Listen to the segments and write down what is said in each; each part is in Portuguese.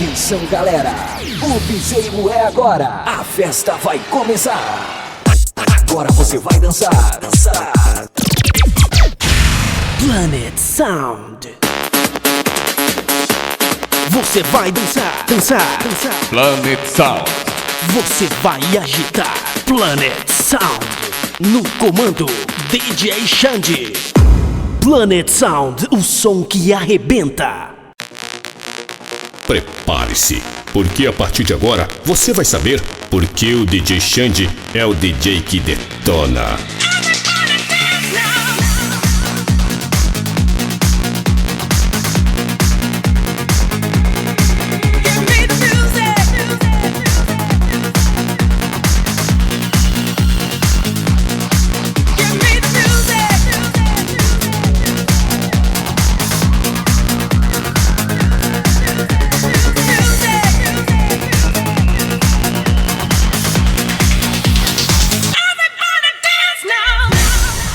Atenção, galera, o piseiro é agora. A festa vai começar. Agora você vai dançar. Planet Sound. Você vai dançar. Planet Sound. Você vai agitar. Planet Sound. No comando, DJ Xande. Planet Sound, o som que arrebenta. Prepare-se, porque a partir de agora você vai saber por que o DJ Xande é o DJ que detona.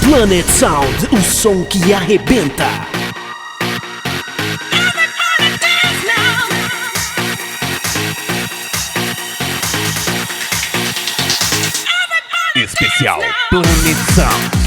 Planet Sound, o som que arrebenta. Especial Planet Sound.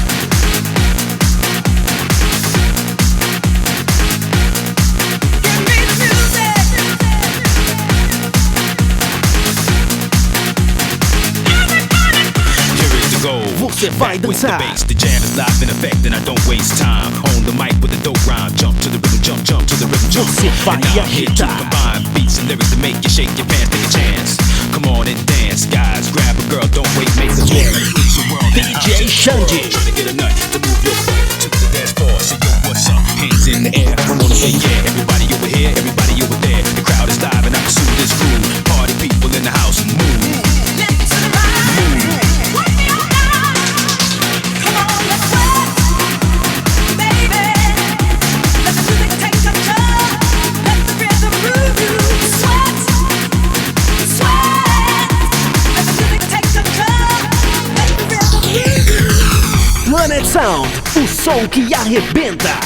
Você vai dançar. The jam is live in effect and I don't waste time. On the mic with a dope rhyme. Jump to the rhythm, jump to the rhythm, jump. Você vai agitar. Combine beats and lyrics to make you shake your pants, take a chance. Come on and dance, guys. Grab a girl, don't wait, make the DJ Xande. Trying to get a nut to move your foot to the dance floor. So yo, what's up? Hands in the air. I wanna say yeah. Everybody over here, everybody over there. The crowd is live and I pursue this groove. Party people in the house, move. Planet Sound, o som que arrebenta.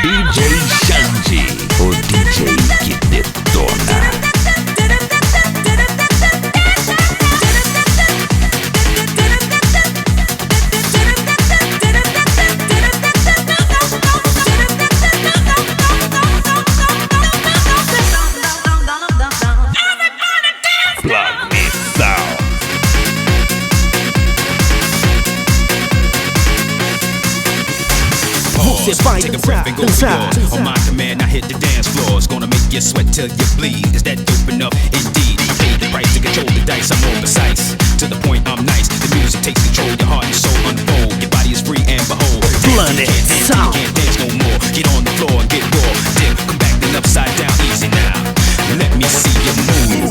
DJ Xande, o DJ que detona. Planet Sound. Você vai Take a breath and go for yours. On my command, I hit the dance floor. It's gonna make you sweat till you bleed. Is that dope enough? Indeed. I paid the price to control the dice. I'm more precise. To the point, I'm nice. The music takes control. Your heart and soul unfold. Your body is free and behold. Planet Sound. You can't dance no more. Get on the floor and get raw. Dip, come back then upside down. Easy now. Let me see you move.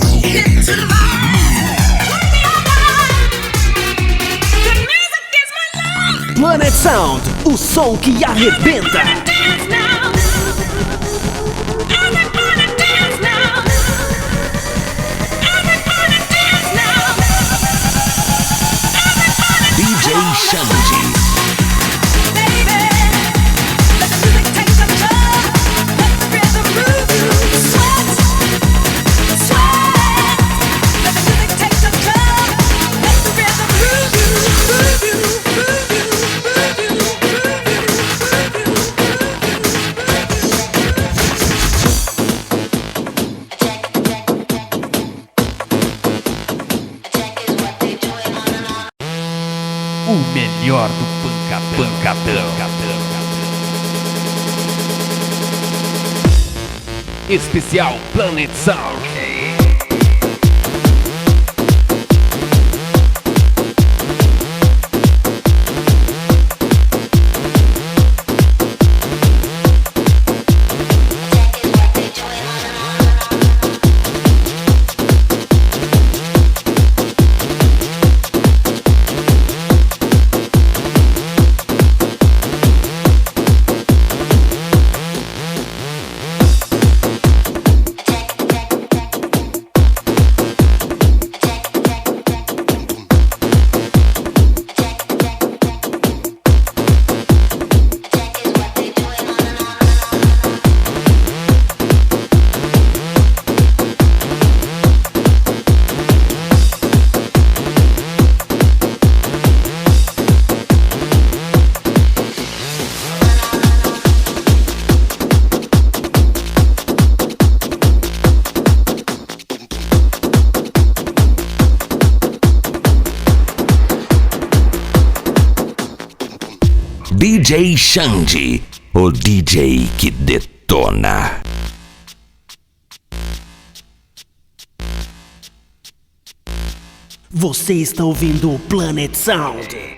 Planet Sound, o som que arrebenta. DJ Xande. O melhor do pancadão. Especial Planet Sound. DJ Xande, o DJ que detona. Você está ouvindo o Planet Sound.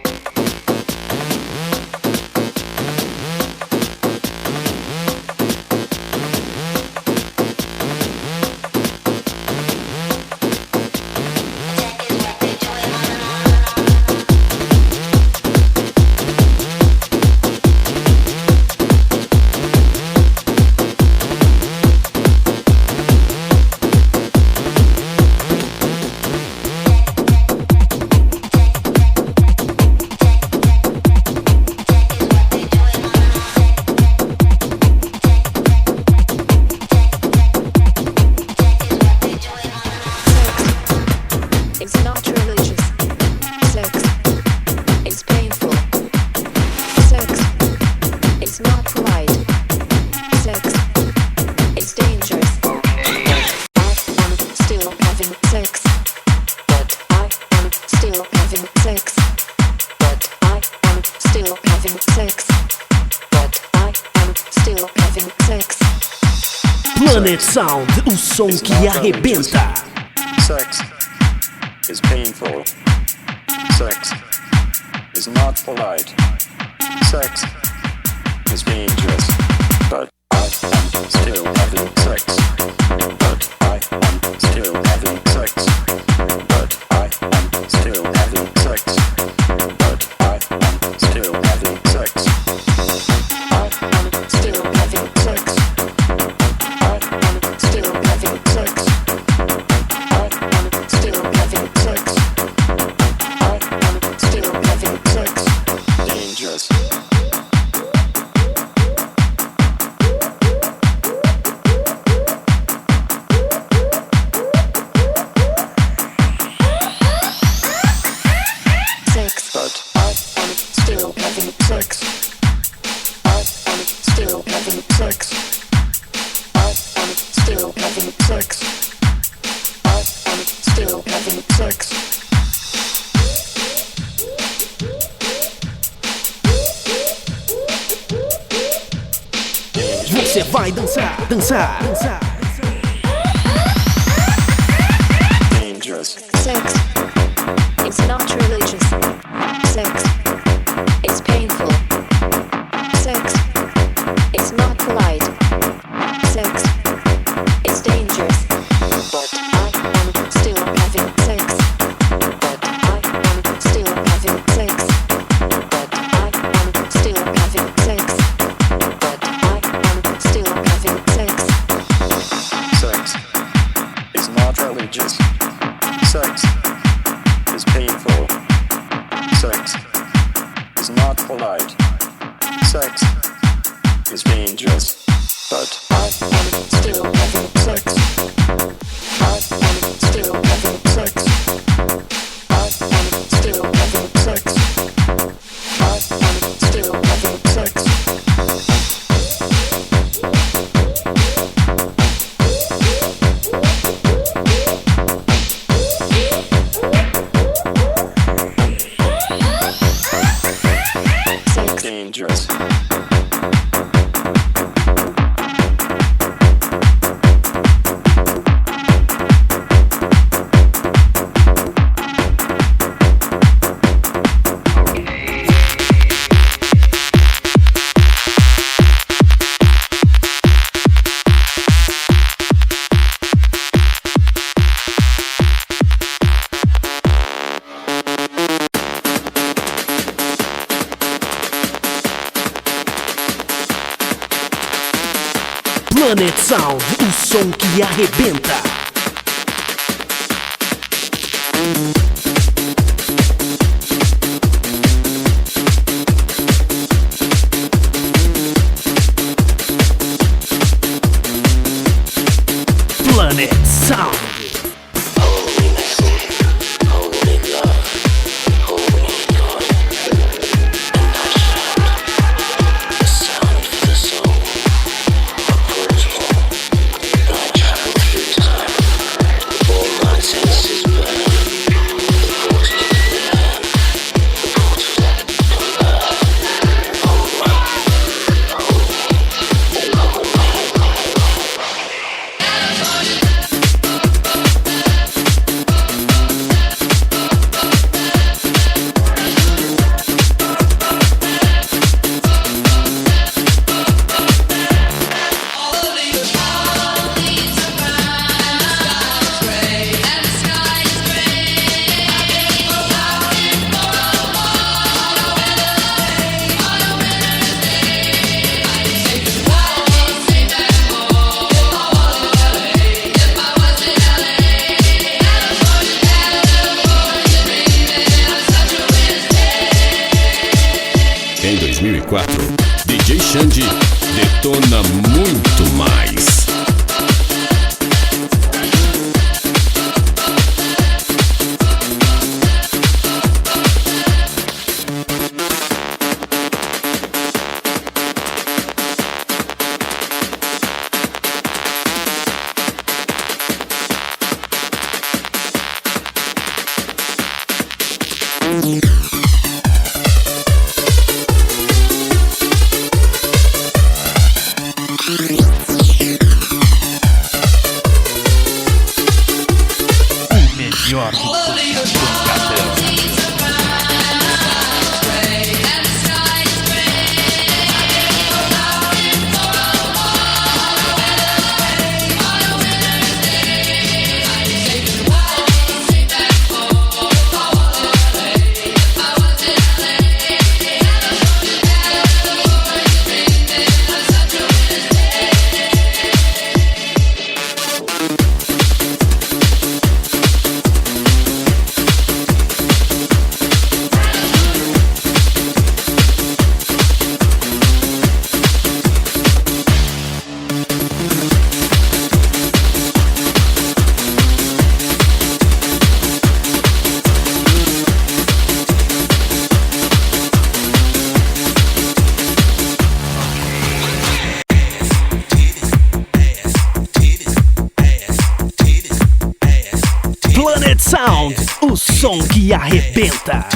Planet Sound, o som que arrebenta. Sex is painful. Sex is not polite. Sex is dangerous. But I am still having sex. But I am still having sex. But I am still having sex. But I am still having sex. I am still having sex. Você vai dançar, dançar, dançar. Dangerous. Sex, it's not religious. Sex, it's painful. Sex, it's not polite. Sex, it's dangerous. But I am still having sex. But I am still having sex. But I am still having sex. But I am still having sex. Sex is not religious. Sex is painful. Sex is not polite. Sex is dangerous. But I am still having sex. I am still having sex. I am still having sex. I am still having sex. Dangerous. Planet Sound, o som que arrebenta. Planet Sound. Xande detona muito mais. Planet Sound, o som que arrebenta.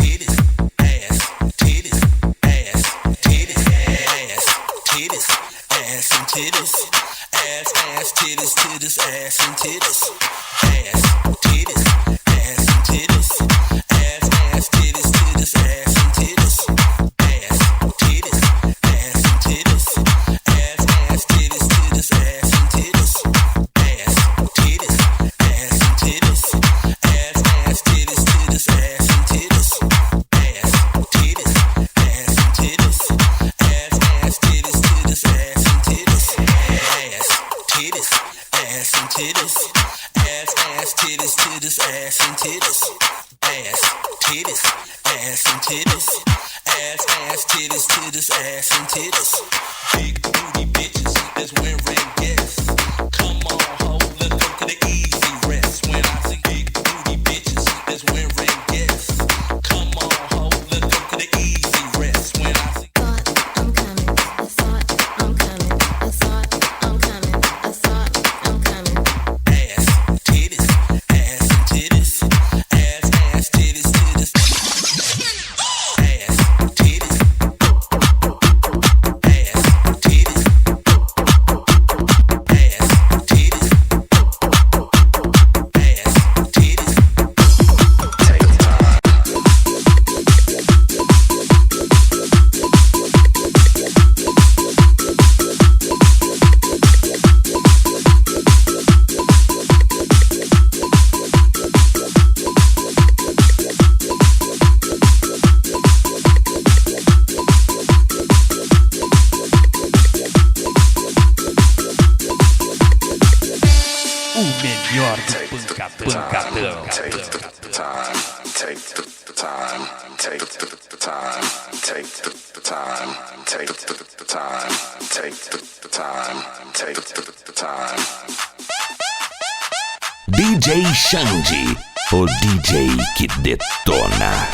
DJ Xande, o DJ que detona.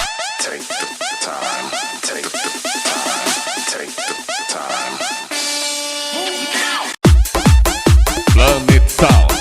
Planet Sound.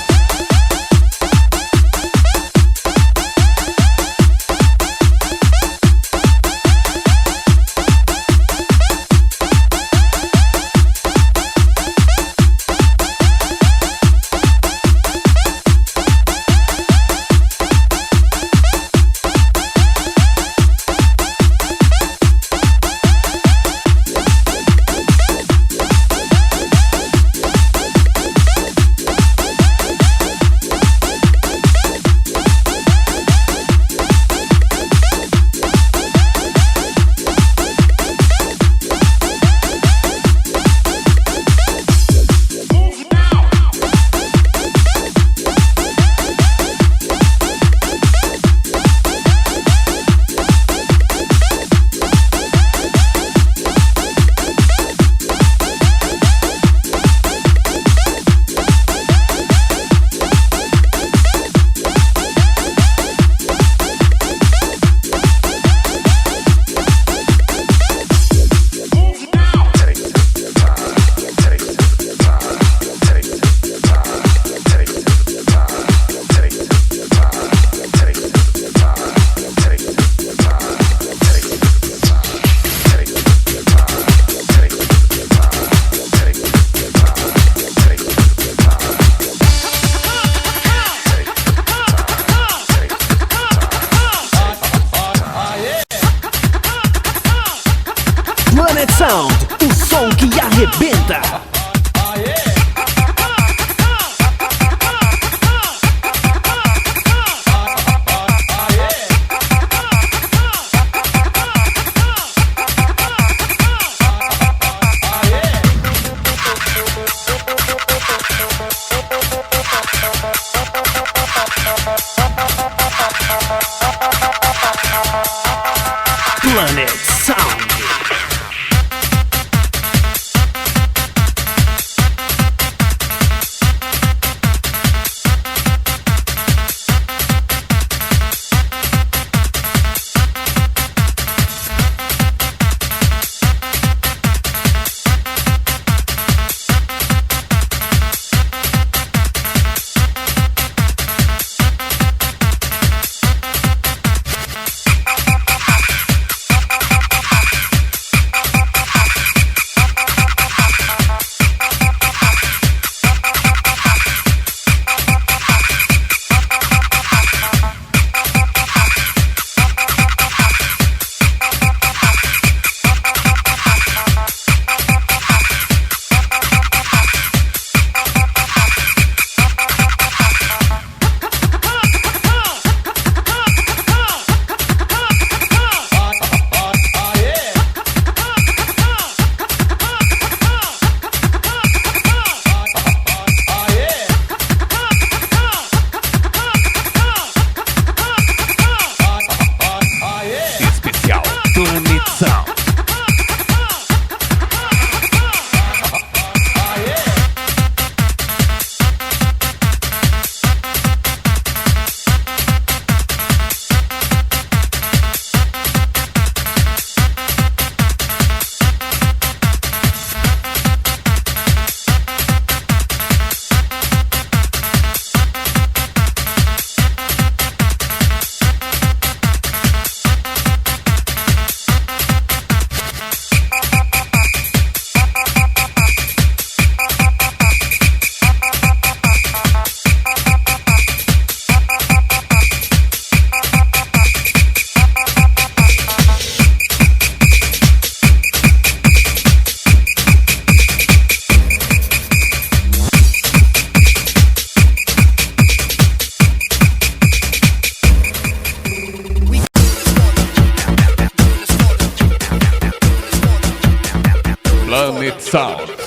Sound.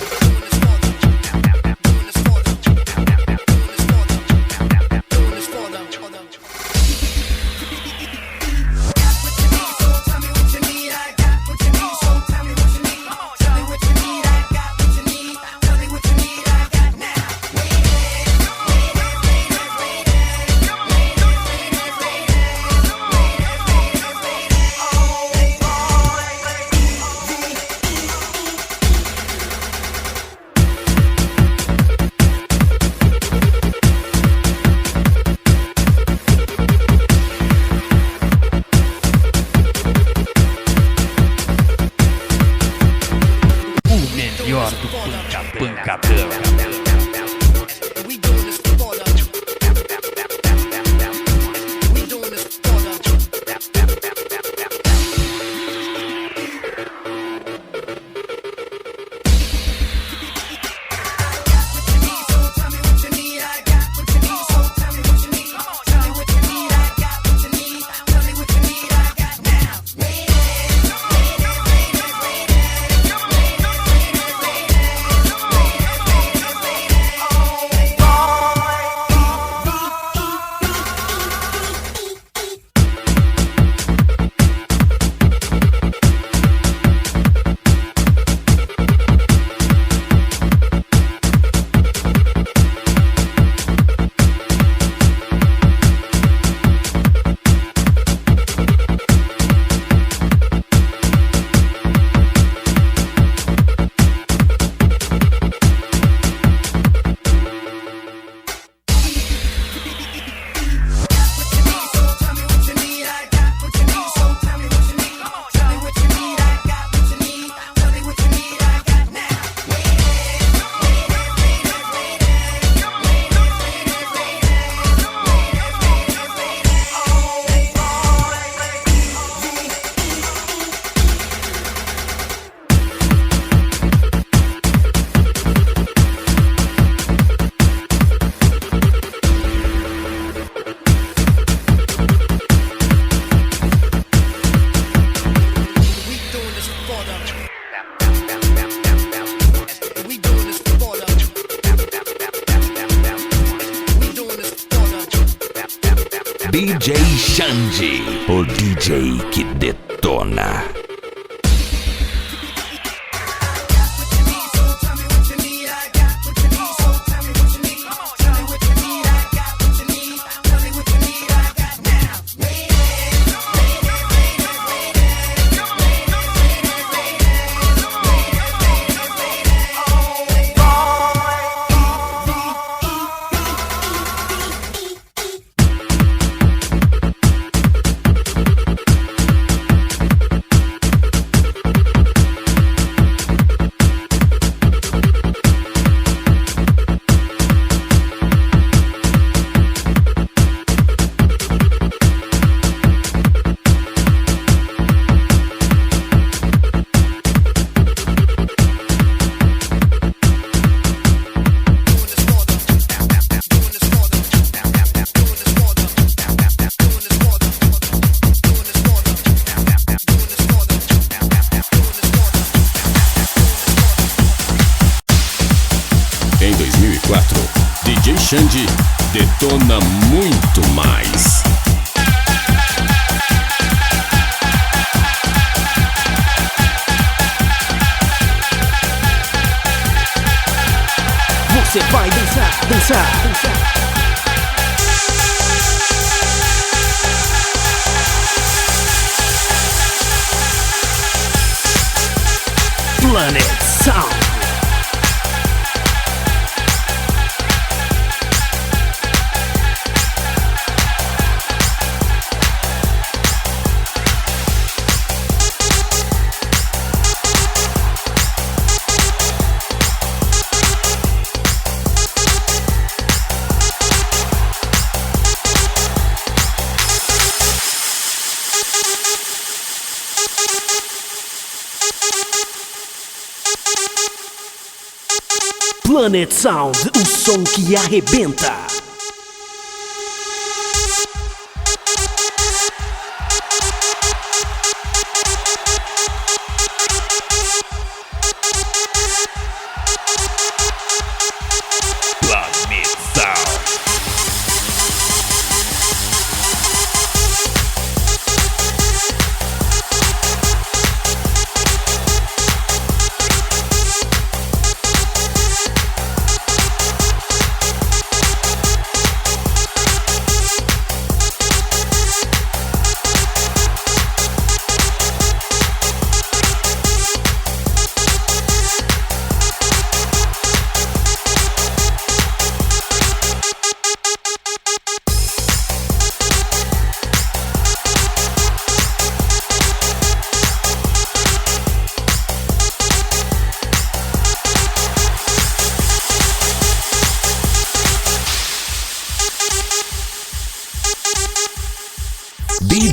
DJ Xande, o DJ que detona. Em 2004, DJ Xande detona muito mais. Você vai dançar, dançar, dançar. Planet Sound. Planet Sound, o som que arrebenta.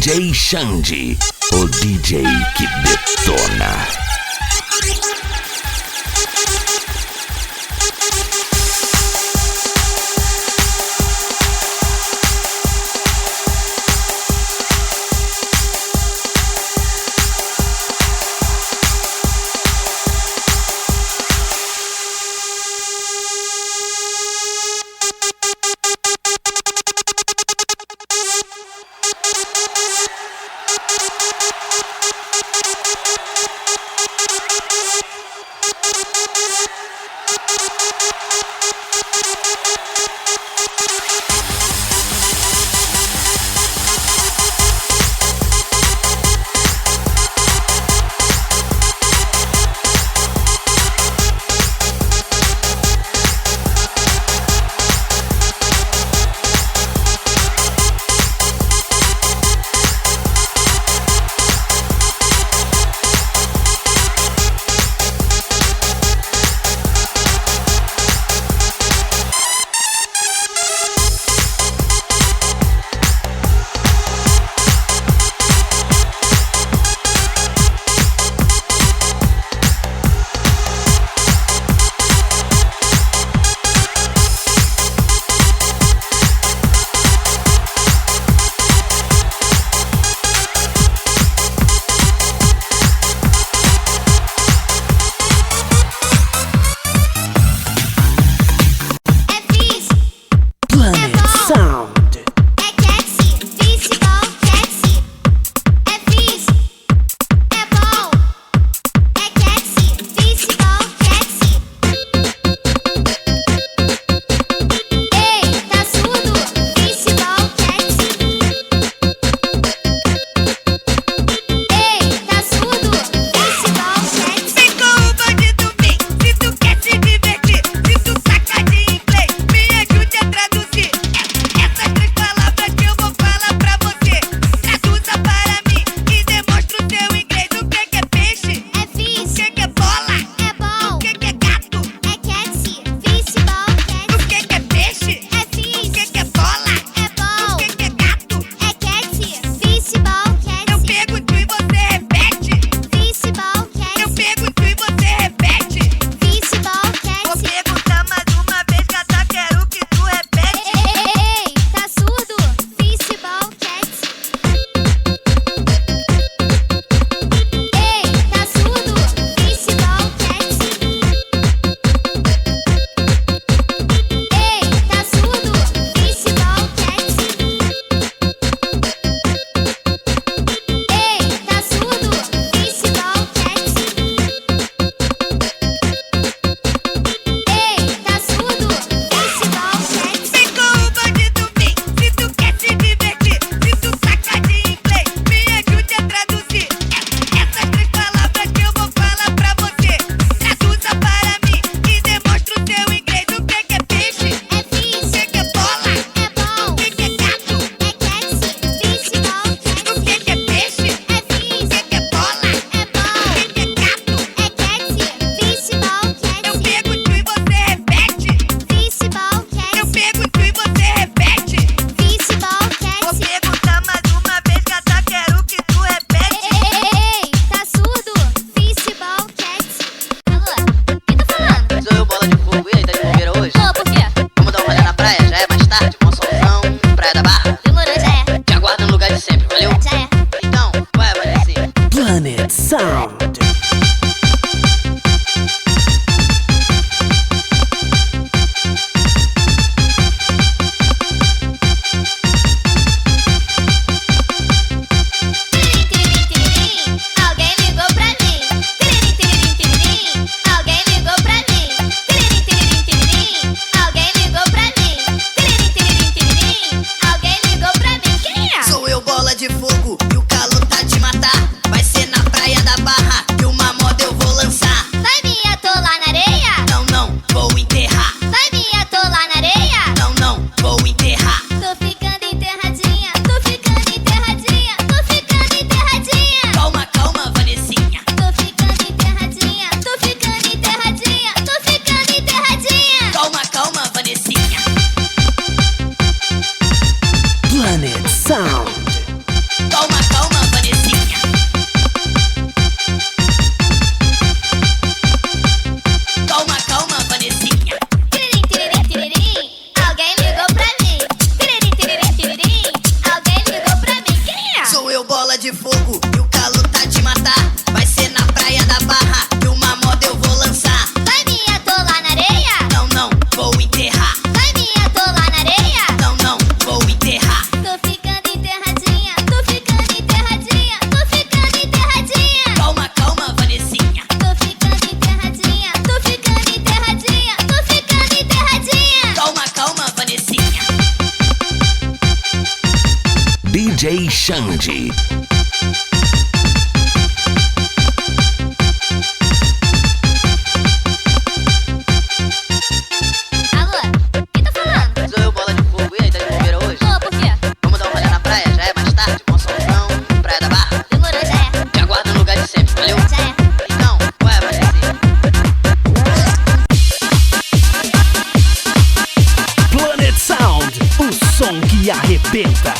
DJ Xande, o DJ que detona. DJ Xande. Arrebenta.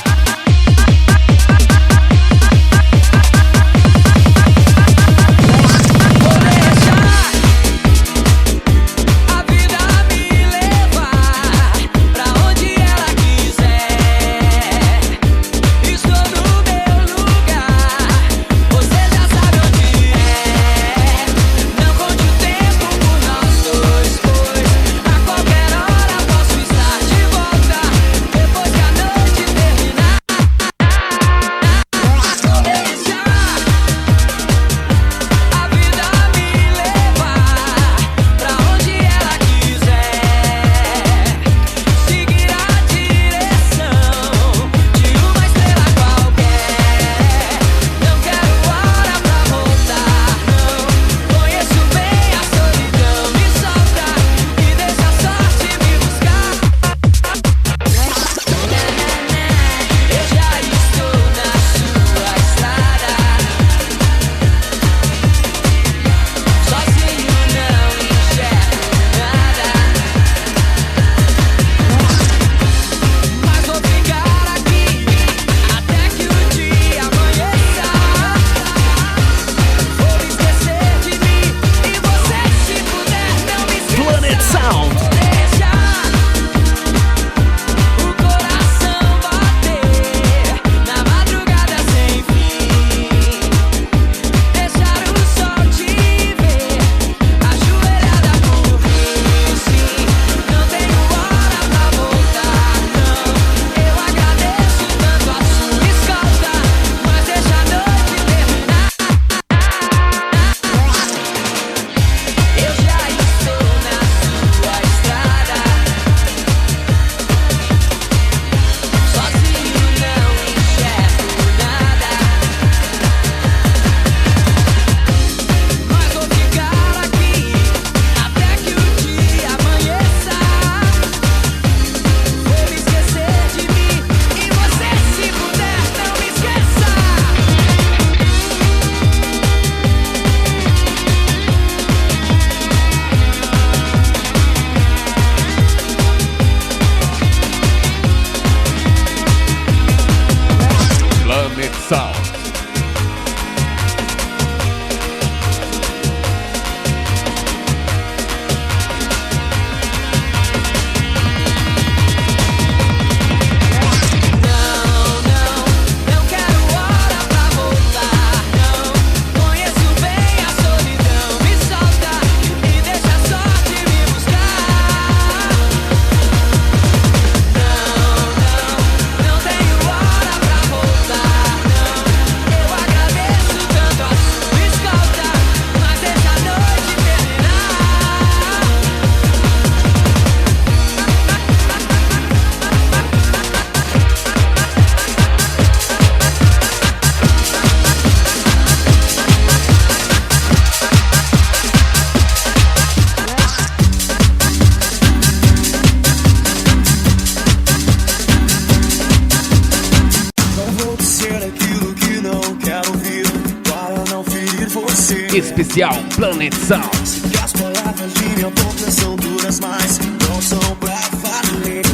Especial Planet Sound. Se as palavras de minha boca são duras, mas não são pra valer.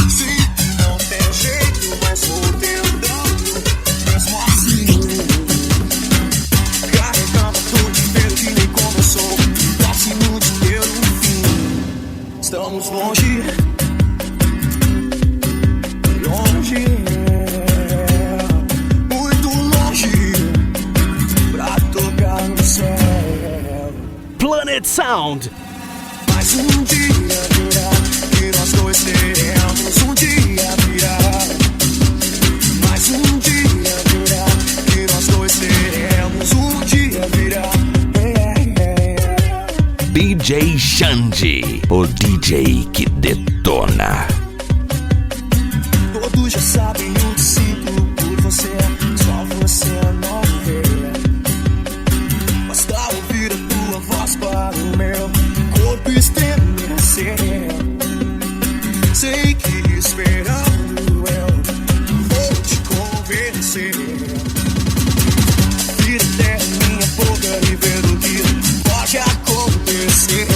Sim, não tem jeito, mas vou tentando, mesmo assim. Carregando tudo de ver que nem começou, próximo de ter um fim. Estamos longe, longe. Planet Sound. Mais um dia virá que nós dois teremos. Um dia virá. Mais um dia virá que nós dois teremos. Um dia virá. DJ Xande, o DJ que detona. Todos já sabem o que estremecer. Sei que esperando eu vou te convencer. Vira até minha boca e ver o que pode acontecer.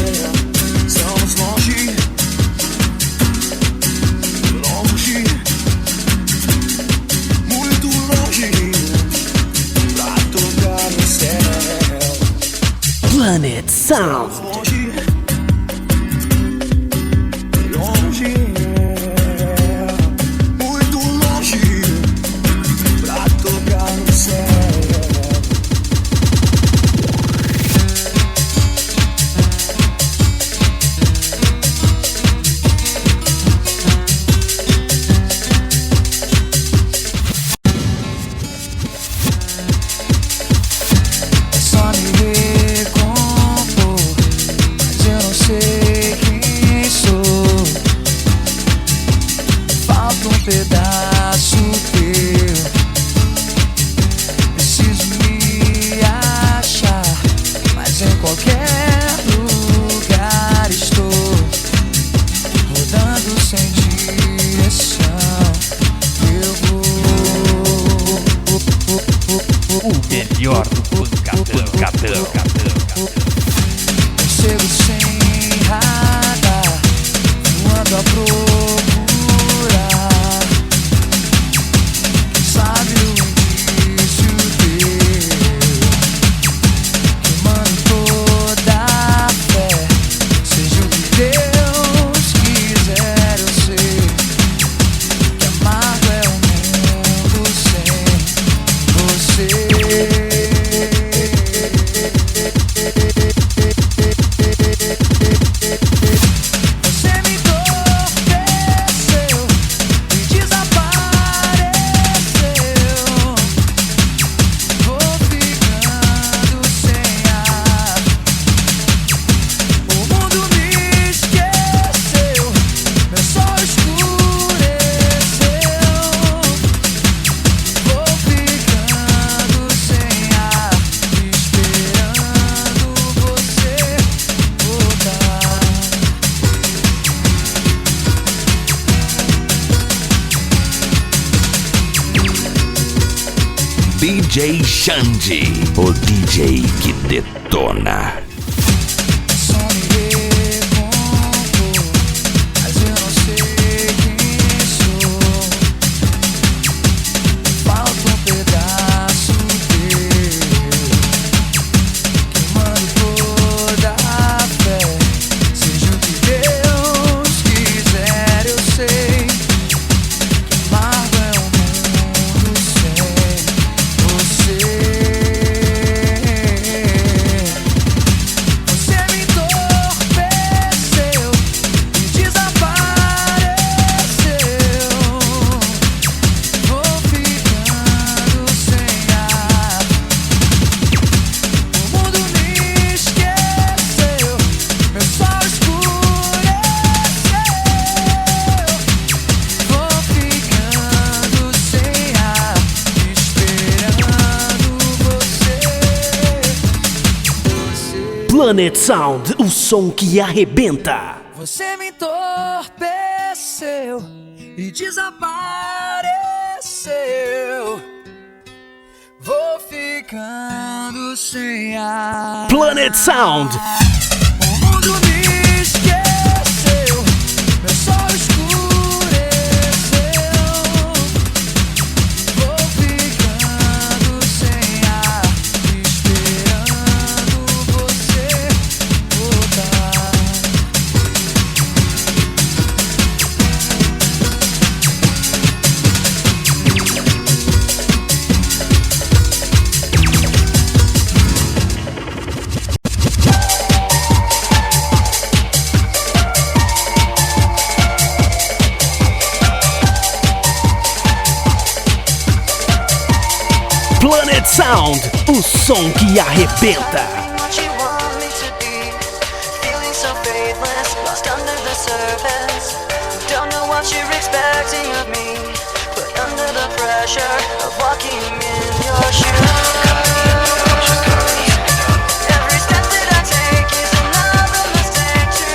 Estamos longe, longe, muito longe, pra tocar no céu. Planet Sound. Chego sem radar, voando à procura. Sabe o início dele, queimando toda a fé. Seja o que Deus quiser, eu sei que amargo é o mundo sem você. DJ Xande, o DJ que detona. Planet Sound, o som que arrebenta. Você me entorpeceu e desapareceu. Vou ficando sem ar. Planet Sound. O mundo me esqueceu, meu sol escureceu. Vou ficando sem ar, esperando você voltar. Planet Sound, o som que arrebenta. Every step that I take is another mistake to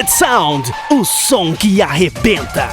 Planet Sound, o som que arrebenta.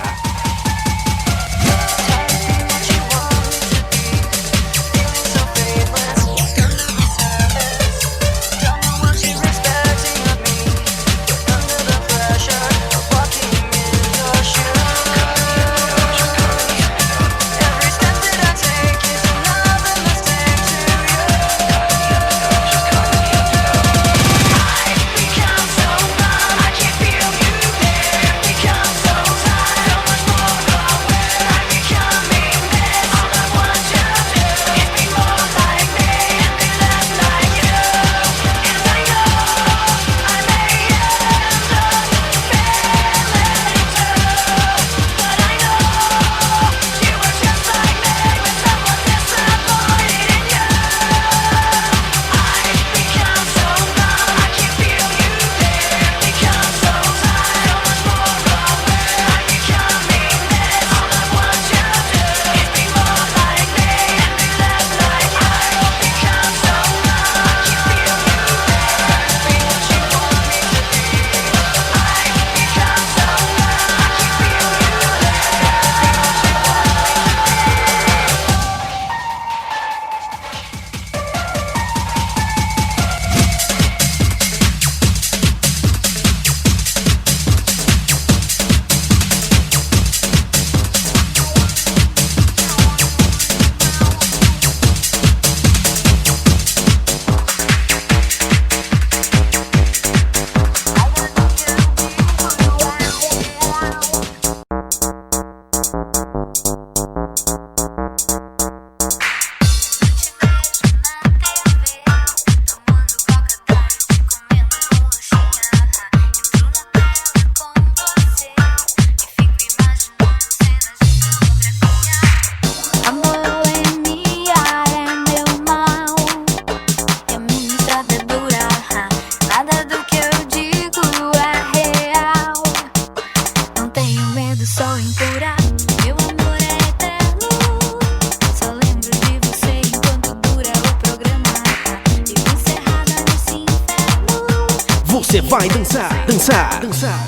Você vai dançar, dançar, dançar.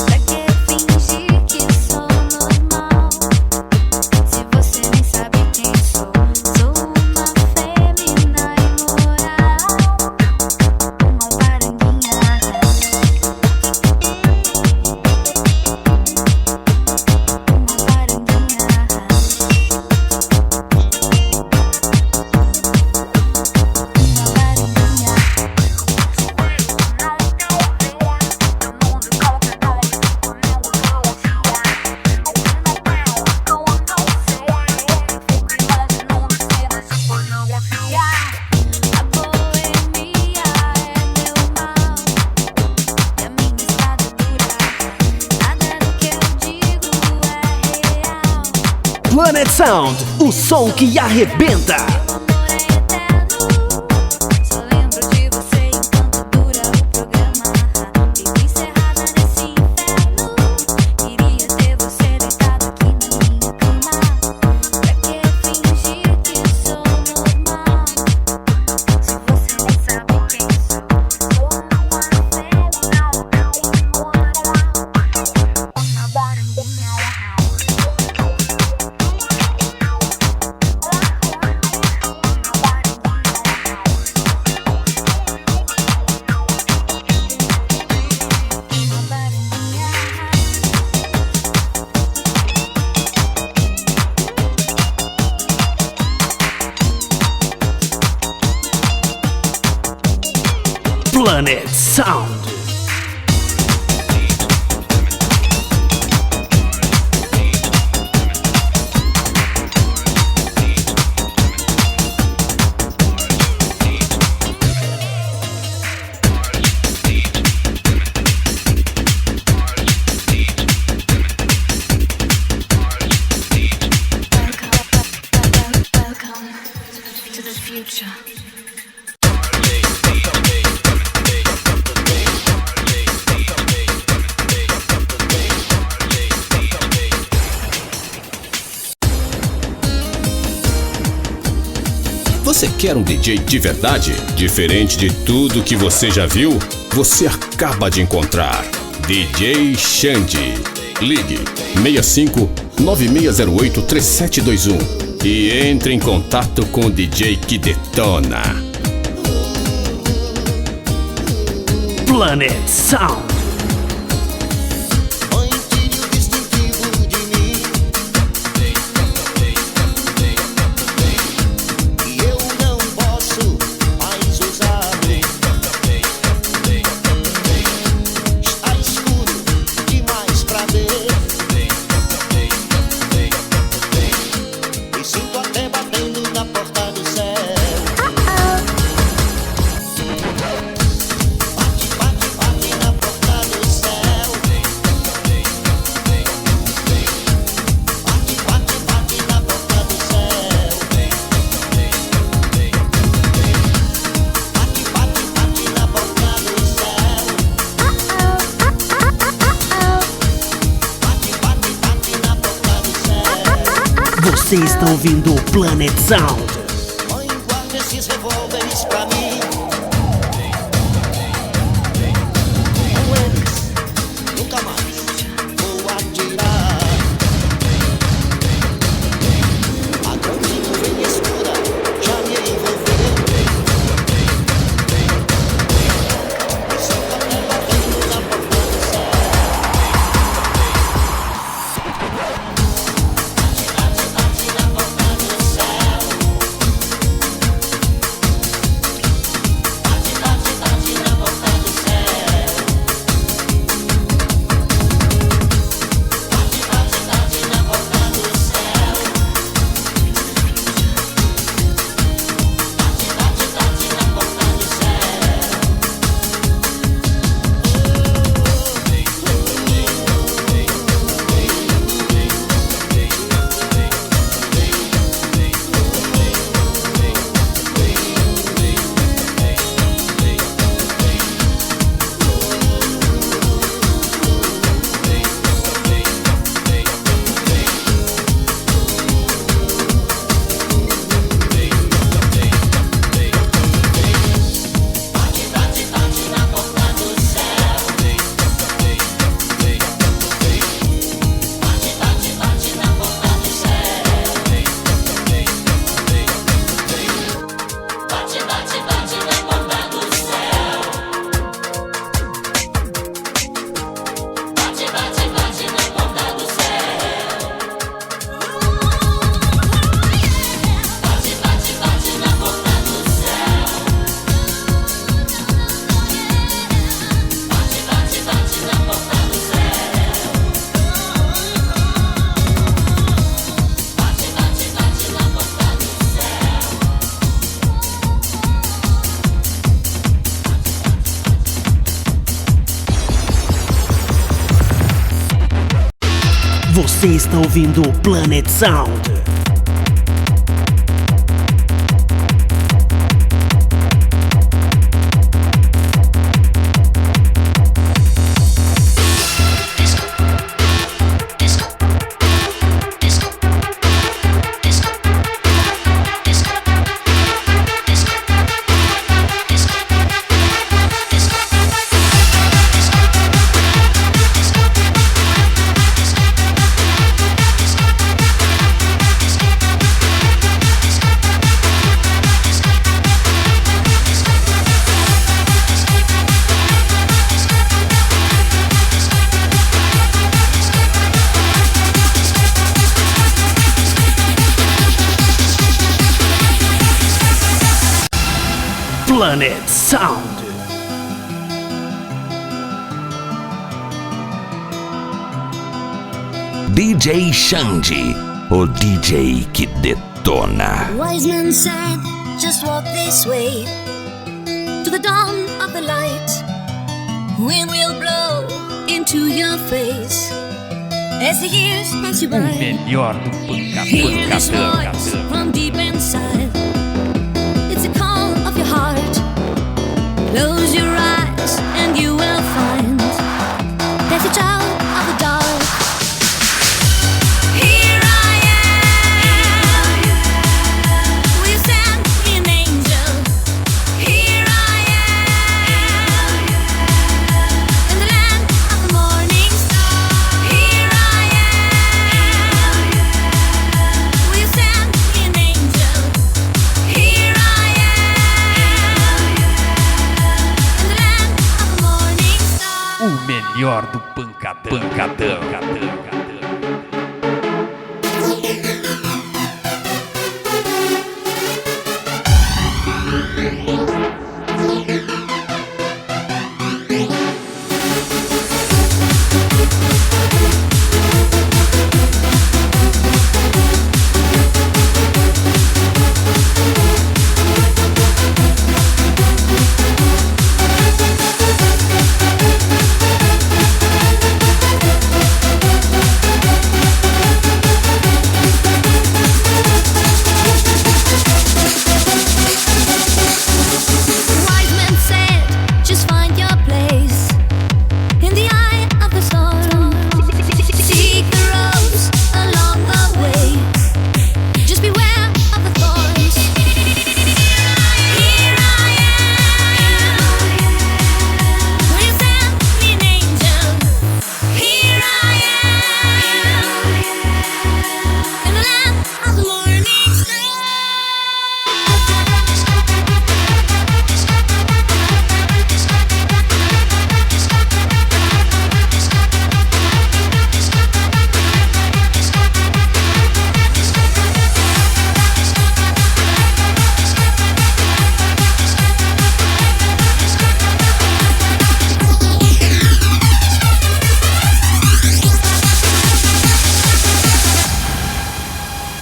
Pra que fingir que sou normal? Se você nem sabe quem sou, sou uma fêmea imoral, uma varanguinha. Uma varanguinha. Planet Sound, o som que arrebenta. Só lembro de você enquanto dura o programa. Fico encerrada nesse inferno. Queria ter você deitado aqui na minha cama. Pra que fingir que sou normal? Se você nem sabe quem sou, sou uma fêmea imoral, uma varanguinha. Planet Sound. Welcome to the future. Você quer um DJ de verdade? Diferente de tudo que você já viu? Você acaba de encontrar DJ Xande. Ligue 65 9608 3721 e entre em contato com o DJ que detona. Planet Sound. Você está ouvindo o Planet Sound. Mãe, guarda esses revólveres pra mim. Com eles, nunca mais vou atirar. A grande nuvem escura já me envolveu. E sinto até batendo na porta do céu. Você está ouvindo o Planet Sound. Planet Sound. DJ Xande, o DJ que detona. Wise men said, just walk this way to the dawn of the light. Wind will blow into your face as the years pass you by. Melhor do Pancadão. Hear this voice from deep inside. It's a call of your heart. Close your eyes and you will find there's a child of the dark. Here I am. Will you stand in maior do pancadão.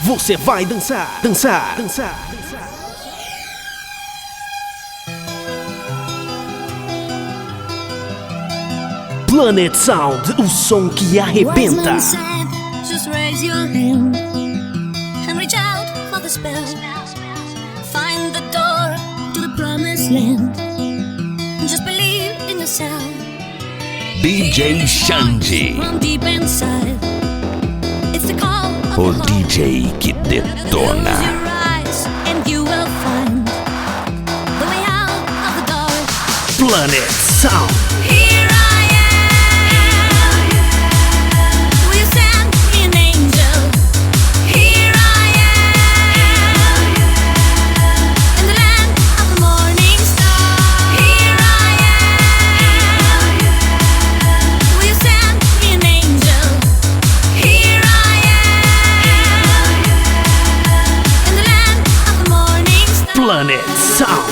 Você vai dançar. Planet Sound, o som que arrebenta. Just raise your hand and reach out for the spell. Find the door to the promised land. Just believe in yourself. DJ Xande, From deep inside, it's the call of o the heart. DJ que Close detona. your eyes and you will find the way out of the dark. Planet Sound. Here I am. Will you send me an angel? Here I am. In the land of the morning star. Here I am. Will you send me an angel? Here I am. In the land of the morning star. Planet Sound.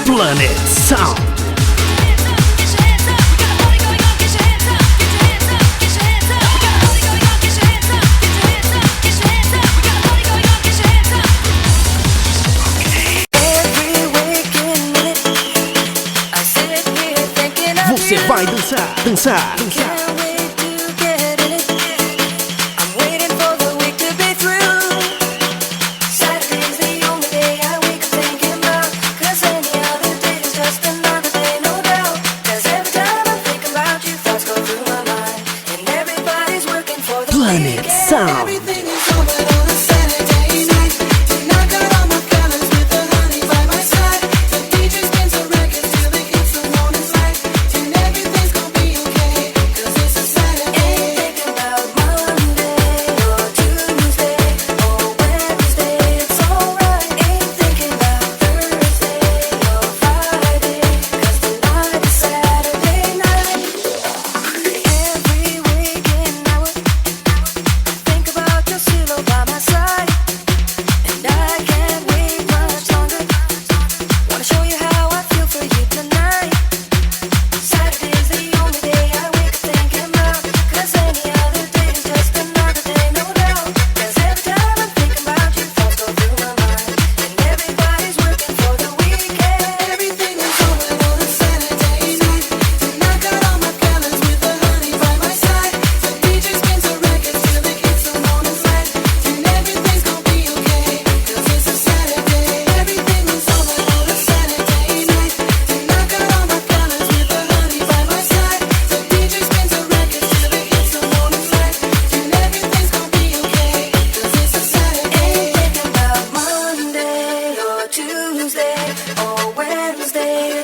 Planet Sound. Você vai dançar. Planet Sound.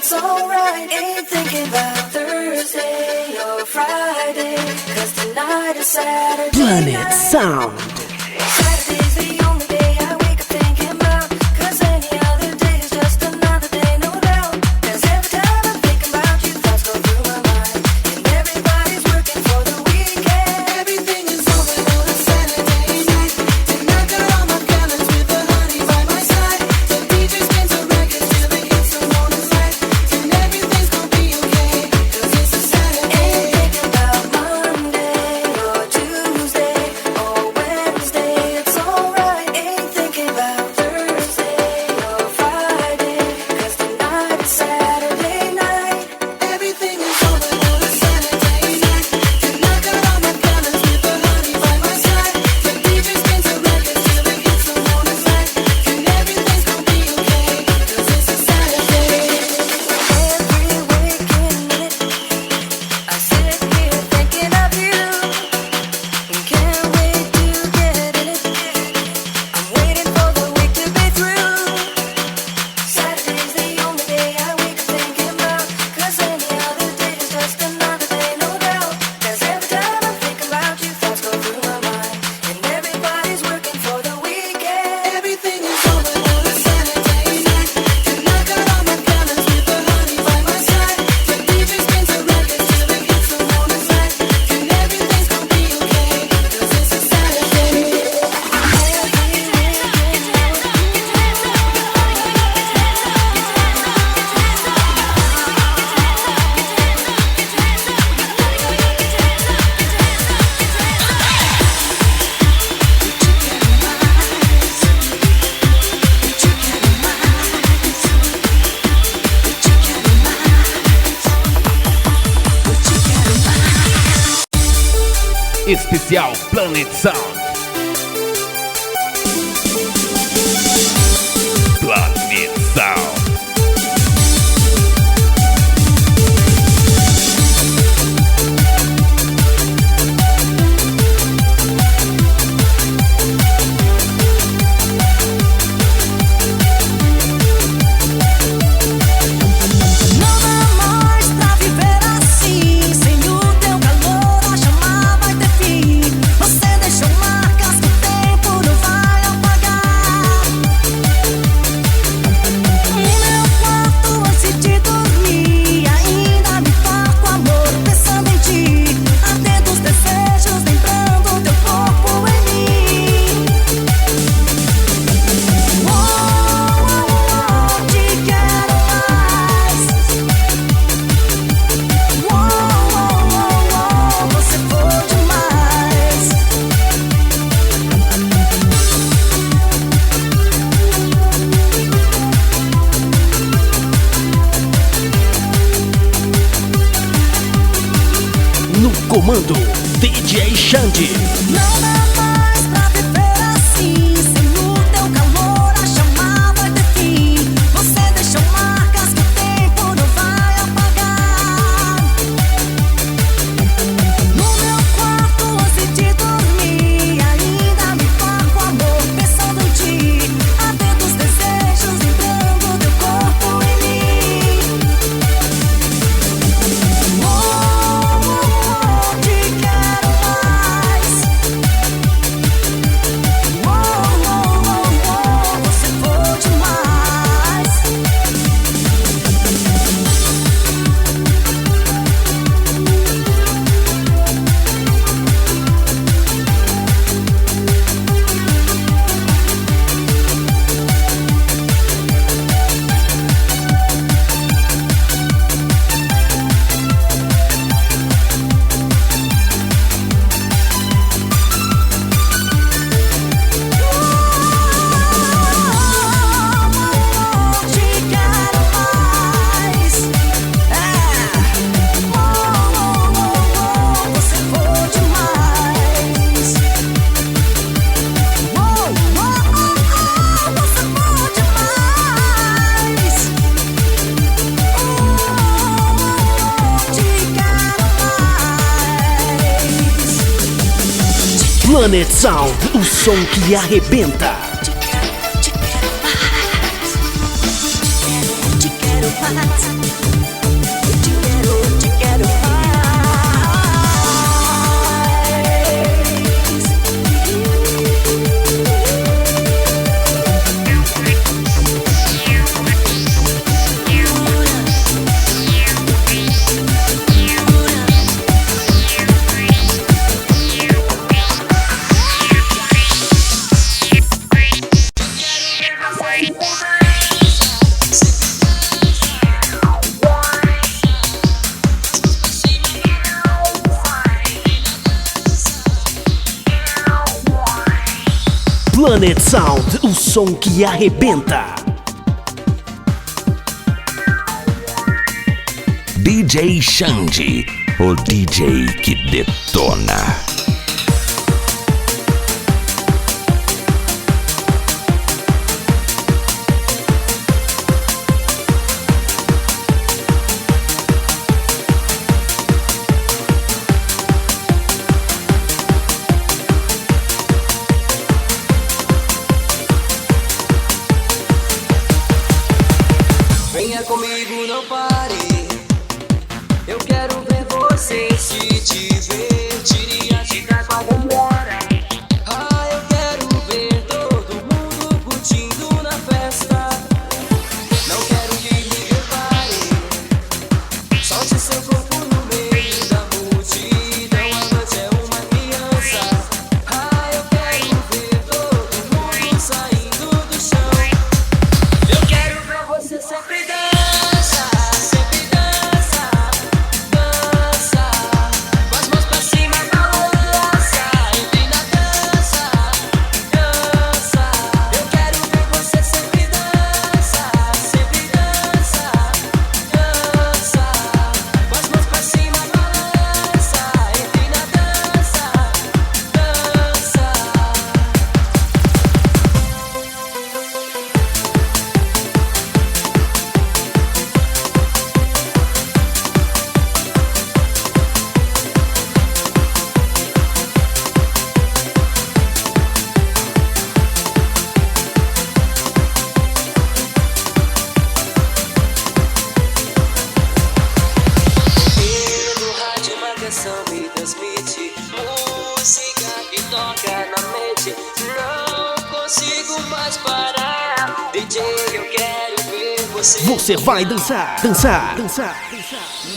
it's alright. Ain't thinking about Thursday or Friday, 'cause tonight is Saturday. Planet Sound. Saturday's the only day I wake up thinking about, 'cause any other day is just another day, no doubt. 'Cause every time I'm thinking about you, thoughts go through my mind, and everybody's working for the weekend. Everything is over on a Saturday night, and I got all my gallons with the honey by my side. The DJ spins a record till the hits are on his light, and everything's gonna be okay, 'cause it's a Saturday. Ain't thinking about Monday or Tuesday or Wednesday, it's alright. Ain't thinking about Thursday or Friday, 'cause tonight is Saturday night. Everything is over on a Saturday night, and I got all my gallons with the honey by my side. The DJ spins a record till the hits are on his light, and everything's gonna be okay, 'cause it's a Saturday. Every waking minute I sit here thinking of you, and can't wait to get in it. I'm waiting for the week to be through. Saturday's the only day I wake up thinking about, 'cause any other day is just another day, no doubt. 'Cause every time I think about you, thoughts go through my mind, and everybody's working for the weekend. Everything is over on a Saturday night, and I got all my gallons with the honey by my side. The DJ spins a record till the hits are on his light, and everything's gonna be okay, 'cause it's a Saturday. Especial Planet Sound. Planet Sound. Não dá mais pra viver assim, sem o teu calor a chama vai ter fim. Você deixou marcas que o tempo não vai apagar. No meu quarto antes de dormir, ainda me farto amor pensando em ti, ardendo os desejos, lembrando teu corpo em mim. Te quero mais. Você foi demais. No comando, DJ Xande. Não dá mais pra viver assim, sem o teu calor a chama vai ter fim. Você deixou marcas que o tempo não vai apagar. No meu quarto antes de dormir, ainda me farto amor pensando em ti, ardendo os desejos, lembrando teu corpo em mim. Te quero mais. Você foi demais. Te quero mais. Você foi demais. Você foi demais. Te quero mais. Planet Sound, o som que arrebenta. Te quero mais. Te quero Planet Sound, o som que arrebenta. DJ Xande, o DJ que detona. Venha comigo, não pare. Eu quero ver você se divertir e agitar com a galera. Ah, eu quero ver todo mundo curtindo na festa. Não quero que me repare. Solte seu corpo no meio da multidão. A noite é uma criança. Ah, eu quero ver todo mundo saindo do chão. Eu quero ver você sempre dança, sempre dança, dança. Com as mãos pra cima, balança. Entre na dança, dança. Eu quero ver você sempre dança, sempre dança, dança. Com as mãos pra cima, balança. Entre na dança, dança. Pelo rádio uma canção me transmite música que toca na mente. Não consigo mais parar. DJ, eu quero ver você. Você vai dançar, dançar, dançar.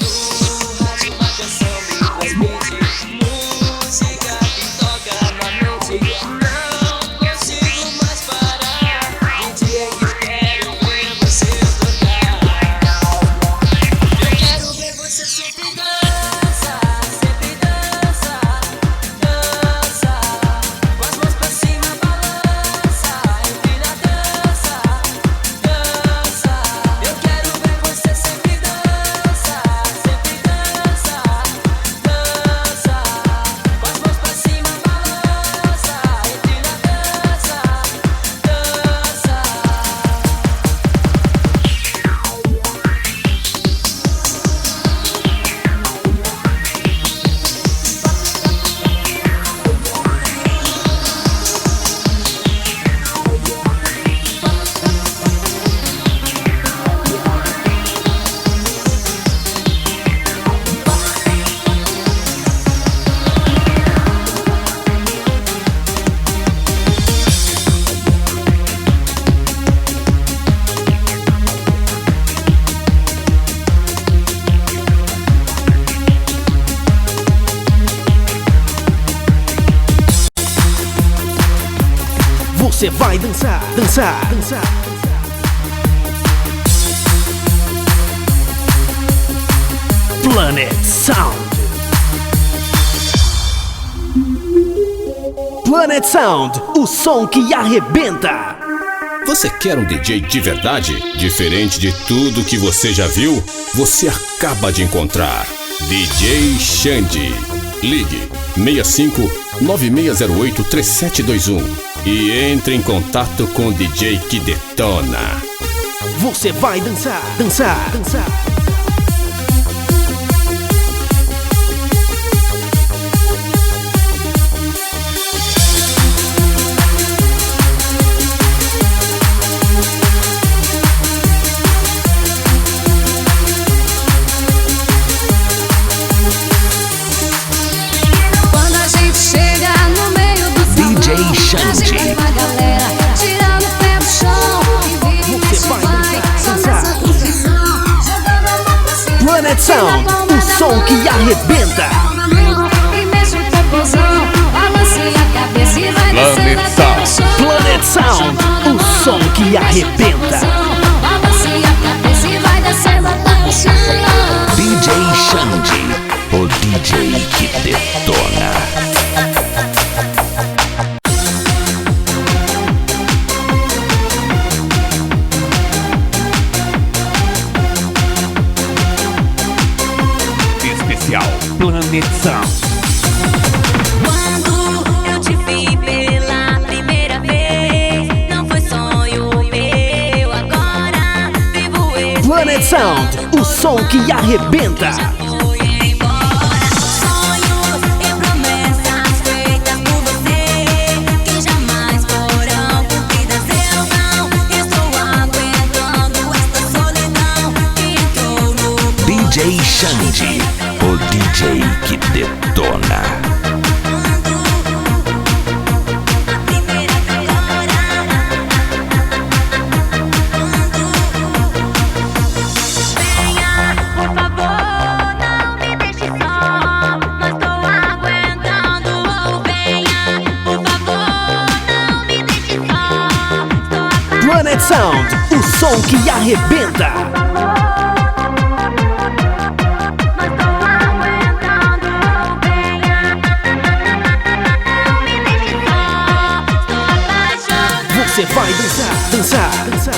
No rádio uma canção me transmite música que toca na mente. Não consigo mais parar. DJ, eu quero ver você tocar. Eu quero ver você sempre dança, sempre dança, dança. Com as mãos pra cima, balança. Entre na dança, dança. Eu quero ver você sempre dança, sempre dança, dança. Com as mãos pra cima, balança. Entre na dança, dança. Você vai dançar, dançar, dançar. Planet Sound. Planet Sound, o som que arrebenta. Você quer um DJ de verdade? Diferente de tudo que você já viu? Você acaba de encontrar DJ Xande. Ligue 65 9608 3721 e entre em contato com o DJ que detona. Você vai dançar, dançar, dançar. som que arrebenta. E mexe o popozão, balance a cabeça e vai descendo até o chão. Planet Sound, o som que arrebenta. Balance a cabeça e vai descendo até o chão. DJ Xande, o DJ que detona. Especial Planet Sound. Quando eu te vi pela primeira vez, não foi sonho meu, agora vivo esse. Planet Sound, o som que arrebenta. Fui embora, sonhos e promessas feitas por você, que jamais foram cumpridas. Eu não estou aguentando esta solidão que entrou no DJ Xande, o DJ que detona. Planet Sound, o som que arrebenta. Você vai dançar, dançar, dançar.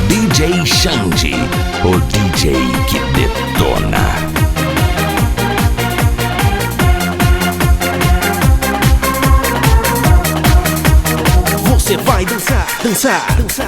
DJ Xande, o DJ que detona. Você vai dançar, dançar, dançar.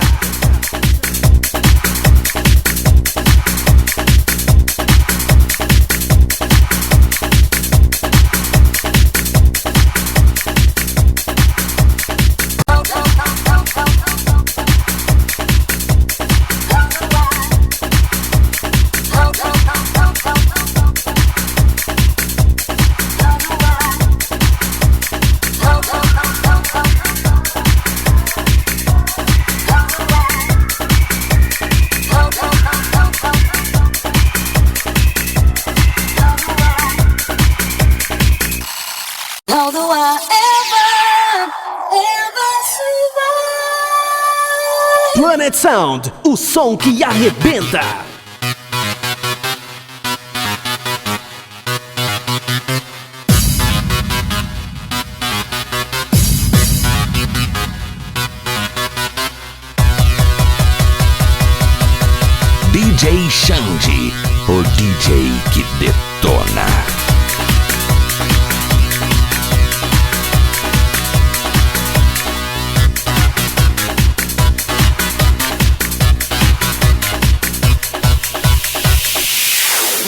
How do I ever survive? Planet Sound, o som que arrebenta. DJ Xande, o DJ que detona.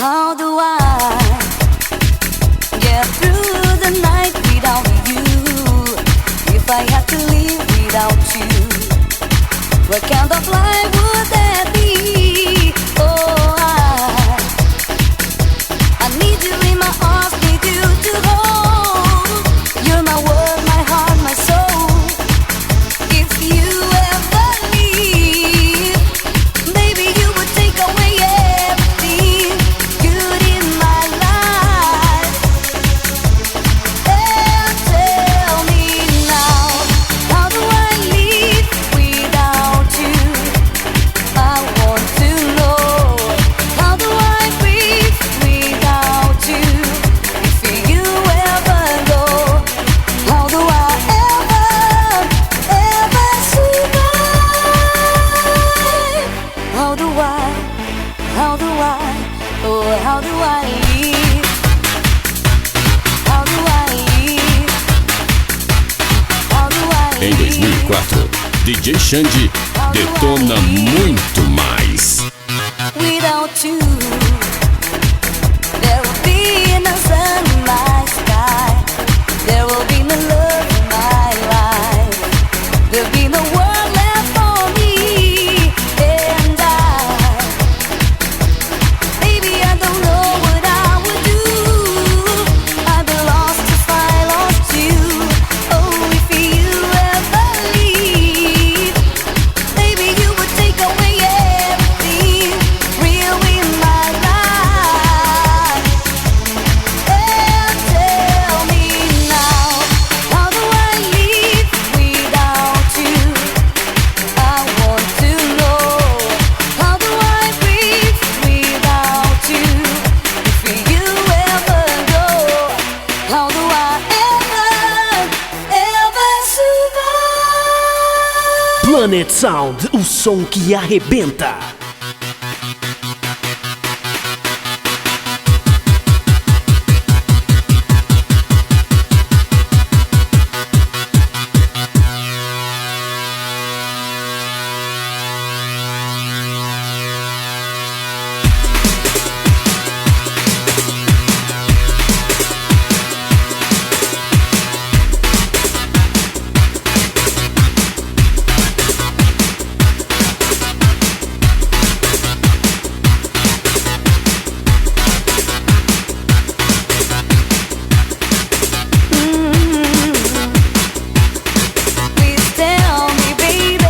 How do I get through the night without you? If I had to live without you, what kind of life would that be? Oh, I need you in my arms, need you to hold. You're my world, my heart, my soul. If you ever leave, baby, you would take away everything good in my life. And tell me now, how do I live without you? I want to know, how do I breathe without you? If you ever go, how do I ever survive? How do I, oh, how do I live? How do I live? How do I Em live? 2004, DJ Xande detona muito mais. Without you, there will be no sun in my sky. There will be no love in my life. Planet Sound, o som que arrebenta. Please tell me, baby,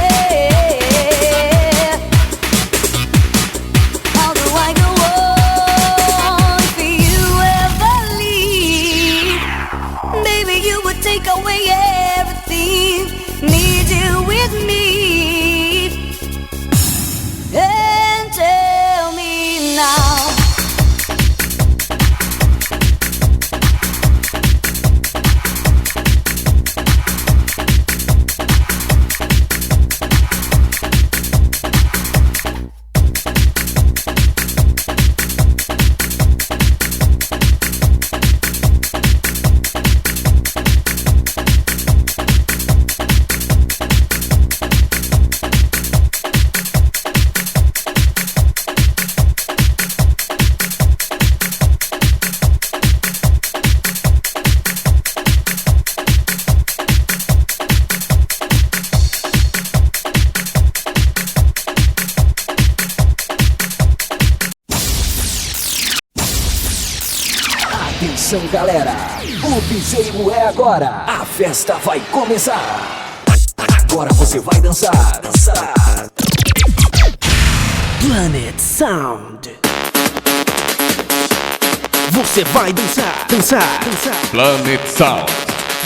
how do I go on if you ever leave? Baby, you would take away everything, need you with me, and tell me now. Atenção, galera, o piseiro é agora. A festa vai começar. Agora você vai dançar. Planet Sound. Você vai dançar. Planet Sound.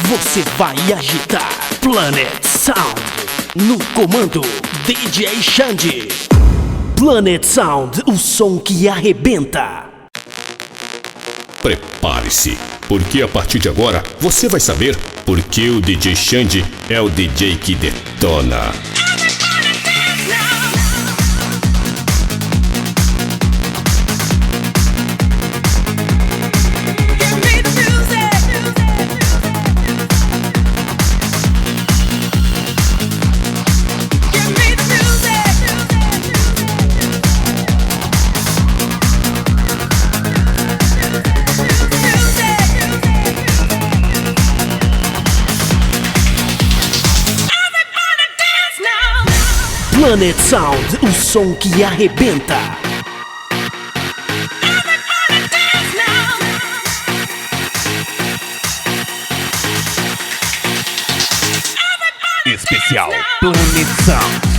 Você vai agitar. Planet Sound. No comando, DJ Xande. Planet Sound, o som que arrebenta. Prepare-se, porque a partir de agora você vai saber por que o DJ Xande é o DJ que detona. Planet Sound, o som que arrebenta. Especial Planet Sound.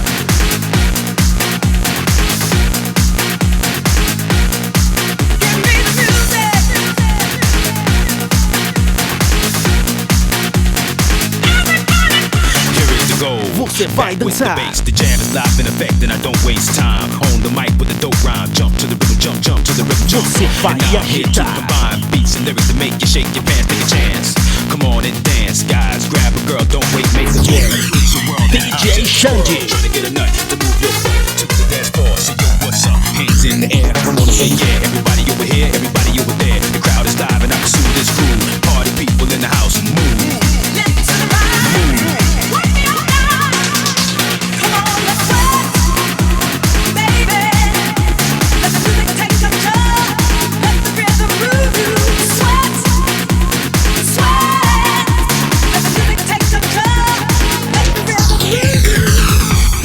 Você vai dançar. The jam is live in effect and I don't waste time. On the mic with the dope rhyme. Jump to the rhythm, jump to the rhythm, jump. Você vai agitar. Combine beats and lyrics to make you shake your pants, take a chance. Come on and dance, guys. Grab a girl, don't wait, make the move. DJ Xande. Trying to get a nut to move your butt to the dance floor. So yo, what's up? Hands in the air. I wanna say yeah. Everybody over here, everybody over there. The crowd is live and I pursue this groove. Party people in the house, move.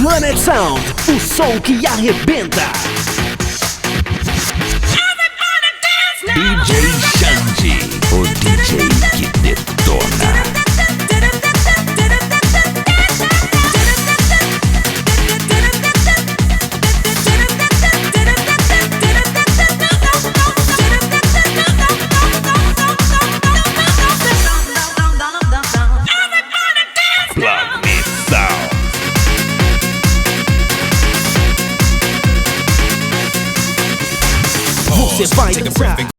Planet Sound, o som que arrebenta. DJ Xande, o DJ que detona. Planet Sound. Você vai dançar.